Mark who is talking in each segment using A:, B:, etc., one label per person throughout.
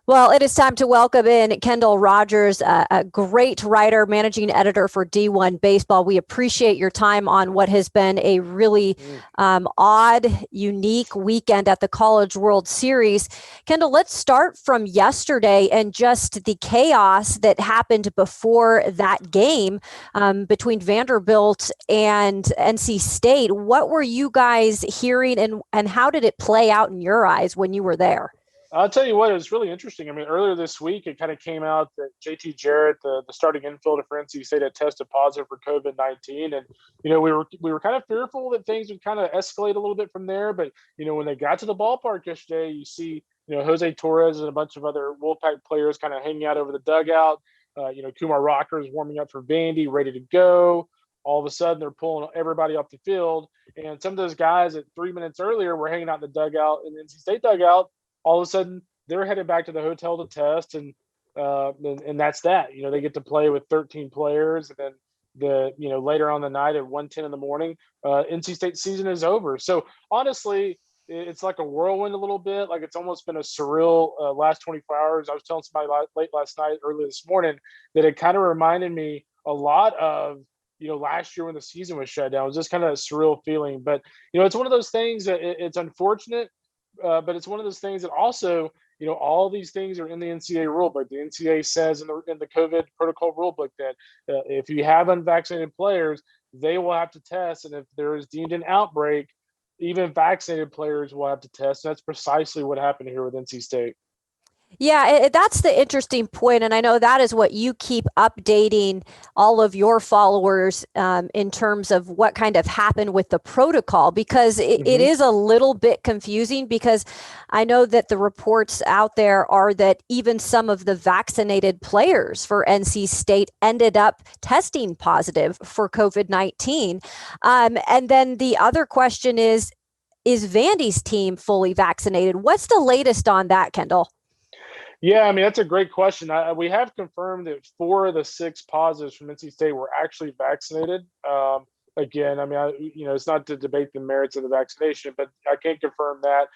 A: Well, it is time to welcome in Kendall Rogers, a great writer, managing editor for D1 Baseball. We appreciate your time on what has been a really odd, unique weekend at the College World Series. Kendall, let's start from yesterday and just the chaos that happened before that game between Vanderbilt and NC State. What were you guys hearing, and how did it play out in your eyes when you were there?
B: I'll tell you what, it was really interesting. I mean, earlier this week, it kind of came out that JT Jarrett, the starting infielder for NC State, had tested positive for COVID-19, and we were kind of fearful that things would kind of escalate a little bit from there. But when they got to the ballpark yesterday, you see Jose Torres and a bunch of other Wolfpack players kind of hanging out over the dugout. Kumar Rocker is warming up for Vandy, ready to go. All of a sudden, they're pulling everybody off the field, and some of those guys that 3 minutes earlier were hanging out in the dugout in the NC State dugout. All of a sudden they're headed back to the hotel to test, and that's that. They get to play with 13 players, and then later on the night at 1:10 in the morning, NC State season is over. So honestly, it's like a whirlwind a little bit. Like it's almost been a surreal last 24 hours. I was telling somebody late last night, early this morning, that it kind of reminded me a lot of last year when the season was shut down. It was just kind of a surreal feeling. But it's one of those things that it's unfortunate. But it's one of those things that also, all these things are in the NCAA rule book. The NCAA says in the COVID protocol rule book that if you have unvaccinated players, they will have to test. And if there is deemed an outbreak, even vaccinated players will have to test. And that's precisely what happened here with NC State.
A: Yeah, that's the interesting point, and I know that is what you keep updating all of your followers in terms of what kind of happened with the protocol, because it is a little bit confusing, because I know that the reports out there are that even some of the vaccinated players for NC State ended up testing positive for COVID-19. And then the other question is Vandy's team fully vaccinated? What's the latest on that, Kendall?
B: Yeah, I mean, that's a great question. We have confirmed that 4 of the 6 positives from NC State were actually vaccinated. Again, I mean, it's not to debate the merits of the vaccination, but I can't confirm that.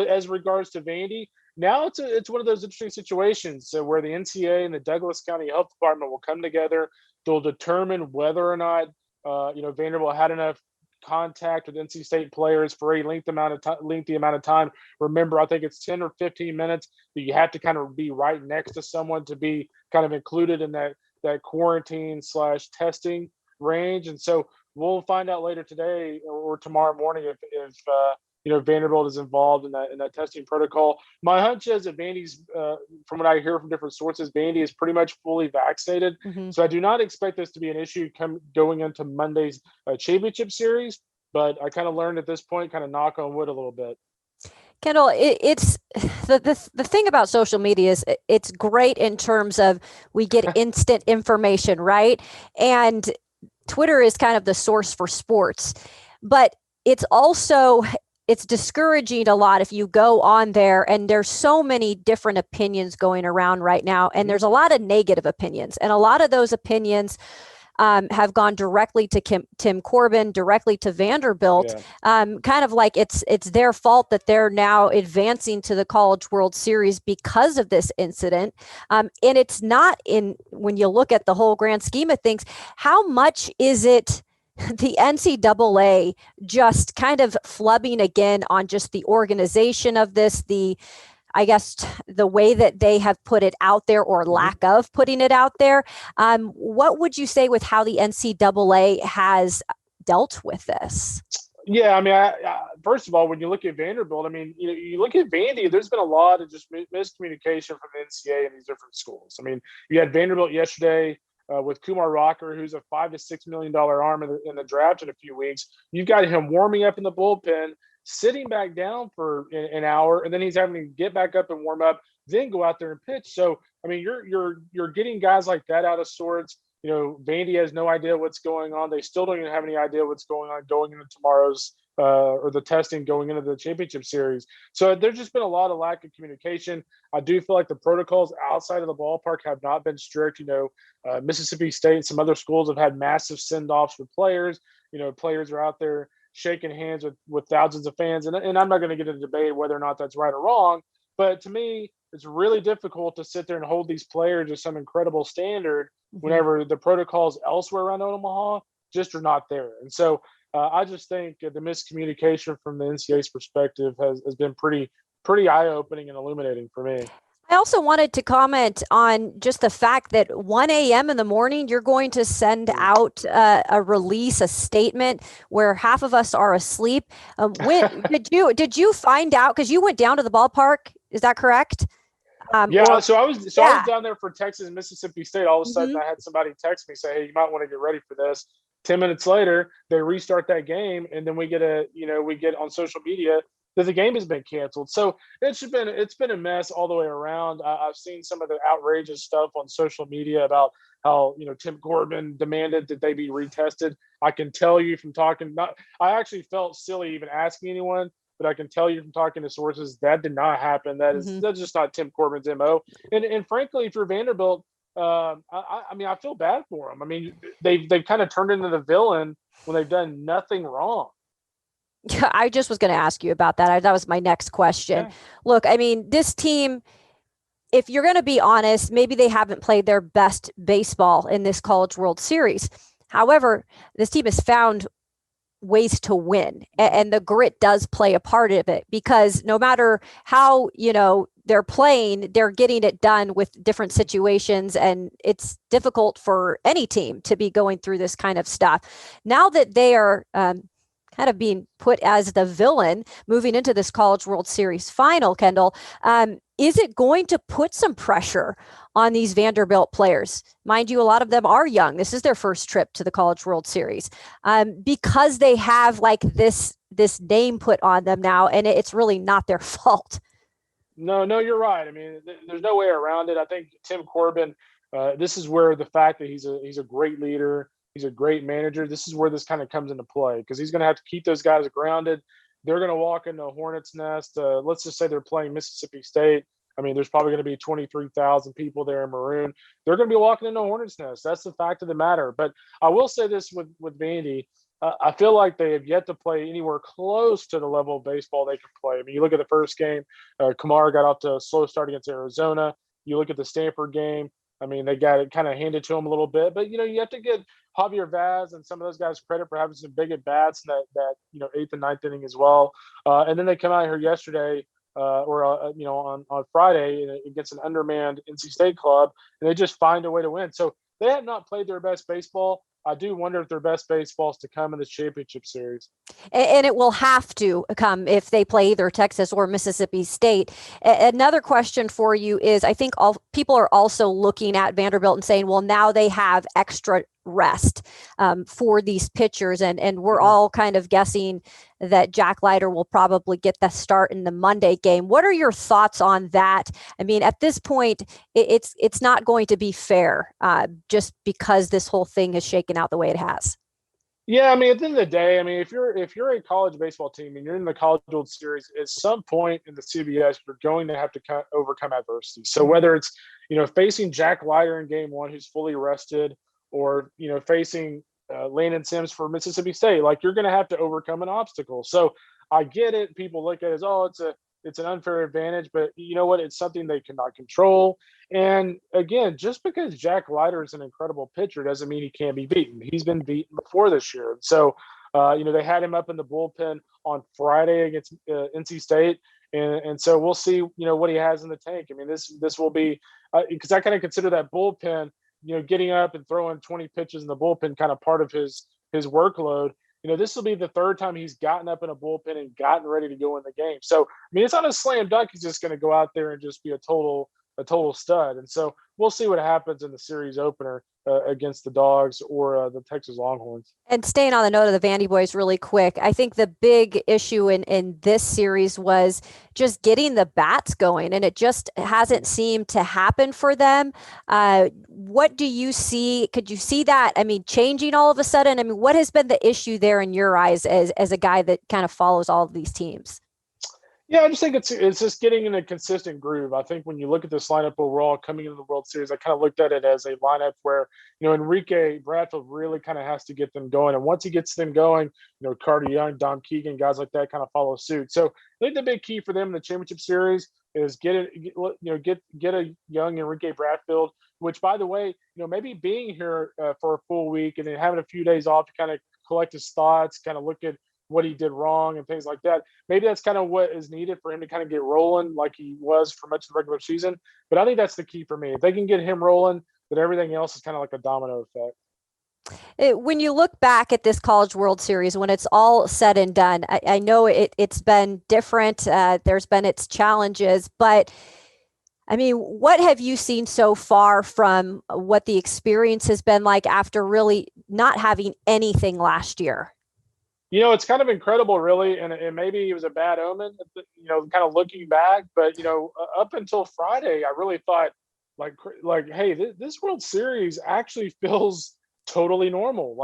B: As regards to Vandy, now it's one of those interesting situations where the NCAA and the Douglas County Health Department will come together. They'll determine whether or not Vanderbilt had enough contact with NC State players for a lengthy amount of time. Remember, I think it's 10 or 15 minutes that you have to kind of be right next to someone to be kind of included in that quarantine/testing range. And so we'll find out later today or tomorrow morning if Vanderbilt is involved in that testing protocol. My hunch is that Vandy's, from what I hear from different sources, Vandy is pretty much fully vaccinated. So I do not expect this to be an issue going into Monday's championship series. But I kind of learned at this point, kind of knock on wood a little bit.
A: Kendall, it's the thing about social media is it's great in terms of we get instant information, right? And Twitter is kind of the source for sports, but it's discouraging a lot if you go on there and there's so many different opinions going around right now, and there's a lot of negative opinions, and a lot of those opinions have gone directly to Tim Corbin, directly to Vanderbilt, kind of like it's their fault that they're now advancing to the College World Series because of this incident. And it's not when you look at the whole grand scheme of things, how much is it the NCAA just kind of flubbing again on just the organization of this, I guess the way that they have put it out there, or lack of putting it out there. What would you say with how the NCAA has dealt with this?
B: Yeah, I mean, first of all, when you look at Vanderbilt, I mean, you look at Vandy, there's been a lot of just miscommunication from the NCAA and these different schools. I mean, you had Vanderbilt yesterday with Kumar Rocker, who's a $5 to $6 million arm in the draft in a few weeks. You've got him warming up in the bullpen, sitting back down for an hour, and then he's having to get back up and warm up, then go out there and pitch. So, I mean, you're getting guys like that out of sorts. Vandy has no idea what's going on. They still don't even have any idea what's going on going into tomorrow's or the testing going into the championship series. So there's just been a lot of lack of communication. I do feel like the protocols outside of the ballpark have not been strict. Mississippi State and some other schools have had massive send-offs for players. Players are out there shaking hands with thousands of fans. And I'm not going to get into debate whether or not that's right or wrong. But to me, it's really difficult to sit there and hold these players to some incredible standard whenever the protocols elsewhere around Omaha just are not there. And so I just think the miscommunication from the NCAA's perspective has been pretty eye-opening and illuminating for me.
A: I also wanted to comment on just the fact that 1 a.m. in the morning, you're going to send out a release, a statement where half of us are asleep. When did you find out? Because you went down to the ballpark, is that correct?
B: So I was down there for Texas and Mississippi State. All of a sudden, I had somebody text me say, "Hey, you might want to get ready for this." 10 minutes later, they restart that game, and then we get on social media that the game has been canceled. So it's been a mess all the way around. I've seen some of the outrageous stuff on social media about how Tim Corbin demanded that they be retested. I can tell you from talking, I actually felt silly even asking anyone, but I can tell you from talking to sources that did not happen. That's just not Tim Corbin's MO. And frankly, if you're Vanderbilt, I mean, I feel bad for them. I mean, they've kind of turned into the villain when they've done nothing wrong.
A: I just was going to ask you about that. That was my next question. Yeah. Look, I mean, this team, if you're going to be honest, maybe they haven't played their best baseball in this College World Series. However, this team has found ways to win, and the grit does play a part of it, because no matter how, they're playing, they're getting it done with different situations, and it's difficult for any team to be going through this kind of stuff. Now that they are kind of being put as the villain moving into this College World Series final, Kendall, is it going to put some pressure on these Vanderbilt players? Mind you, a lot of them are young. This is their first trip to the College World Series, because they have like this name put on them now, and it's really not their fault.
B: No, you're right. I mean, there's no way around it. I think Tim Corbin, this is where the fact that he's a great leader, he's a great manager, this is where this kind of comes into play, because he's going to have to keep those guys grounded. They're going to walk into a hornet's nest. Let's just say they're playing Mississippi State. I mean, there's probably going to be 23,000 people there in maroon. They're going to be walking into a hornet's nest. That's the fact of the matter. But I will say this with Vandy. I feel like they have yet to play anywhere close to the level of baseball they can play. I mean, you look at the first game, Kamara got off to a slow start against Arizona. You look at the Stanford game. I mean, they got it kind of handed to them a little bit. But, you have to give Javier Vaz and some of those guys credit for having some big at-bats in that 8th and 9th inning as well. And then they come out here yesterday on Friday against an undermanned NC State club, and they just find a way to win. So they have not played their best baseball. I do wonder if their best baseball is to come in this championship series.
A: And it will have to come if they play either Texas or Mississippi State. Another question for you is, I think people are also looking at Vanderbilt and saying, well, now they have extra rest for these pitchers. And we're all kind of guessing that Jack Leiter will probably get the start in the Monday game. What are your thoughts on that? I mean, at this point, it's not going to be fair just because this whole thing has shaken out the way it has.
B: Yeah, I mean, at the end of the day, I mean, if you're a college baseball team and you're in the College World Series, at some point in the CWS, you're going to have to overcome adversity. So whether it's facing Jack Leiter in Game 1, who's fully rested, or facing Landon Sims for Mississippi State, like, you're going to have to overcome an obstacle. So I get it. People look at it as, it's an unfair advantage, but you know what? It's something they cannot control. And again, just because Jack Leiter is an incredible pitcher doesn't mean he can't be beaten. He's been beaten before this year. So, they had him up in the bullpen on Friday against NC State. And so we'll see, what he has in the tank. I mean, this will be, because I kind of consider that bullpen, getting up and throwing 20 pitches in the bullpen kind of part of his workload. This will be the third time he's gotten up in a bullpen and gotten ready to go in the game. So, I mean, it's not a slam dunk. He's just going to go out there and just be a total stud. And so we'll see what happens in the series opener against the Dogs or the Texas Longhorns.
A: And staying on the note of the Vandy boys really quick, I think the big issue in this series was just getting the bats going, and it just hasn't seemed to happen for them. What do you see? Could you see that, changing all of a sudden? I mean, what has been the issue there in your eyes as a guy that kind of follows all of these teams?
B: Yeah, I just think it's just getting in a consistent groove. I think when you look at this lineup overall coming into the World Series, I kind of looked at it as a lineup where, Enrique Bradfield really kind of has to get them going. And once he gets them going, Carter Young, Dom Keegan, guys like that kind of follow suit. So I think the big key for them in the championship series is get a young Enrique Bradfield, which by the way, maybe being here for a full week and then having a few days off to kind of collect his thoughts, kind of look at what he did wrong and things like that. Maybe that's kind of what is needed for him to kind of get rolling like he was for much of the regular season. But I think that's the key for me. If they can get him rolling, then everything else is kind of like a domino effect.
A: When you look back at this College World Series, when it's all said and done, I know it's been different. There's been its challenges, but I mean, what have you seen so far from what the experience has been like after really not having anything last year?
B: It's kind of incredible, really, and maybe it was a bad omen, kind of looking back. But up until Friday, I really thought, hey, this World Series actually feels totally normal.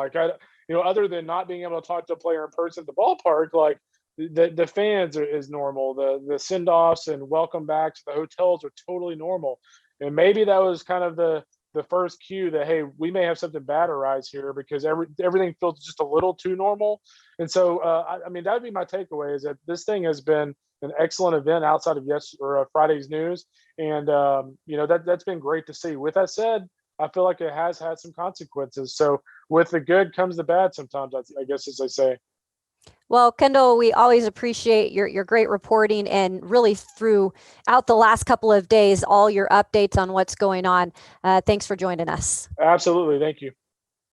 B: Other than not being able to talk to a player in person at the ballpark, like the fans is normal. The send offs and welcome backs, the hotels are totally normal, and maybe that was kind of the first cue that, hey, we may have something bad arise here because everything feels just a little too normal. And so I mean, that would be my takeaway, is that this thing has been an excellent event outside of Friday's news. And that's been great to see. With that said, I feel like it has had some consequences. So with the good comes the bad sometimes, I guess, as they say.
A: Well, Kendall, we always appreciate your great reporting, and really throughout the last couple of days, all your updates on what's going on. Thanks for joining us.
B: Absolutely. Thank you.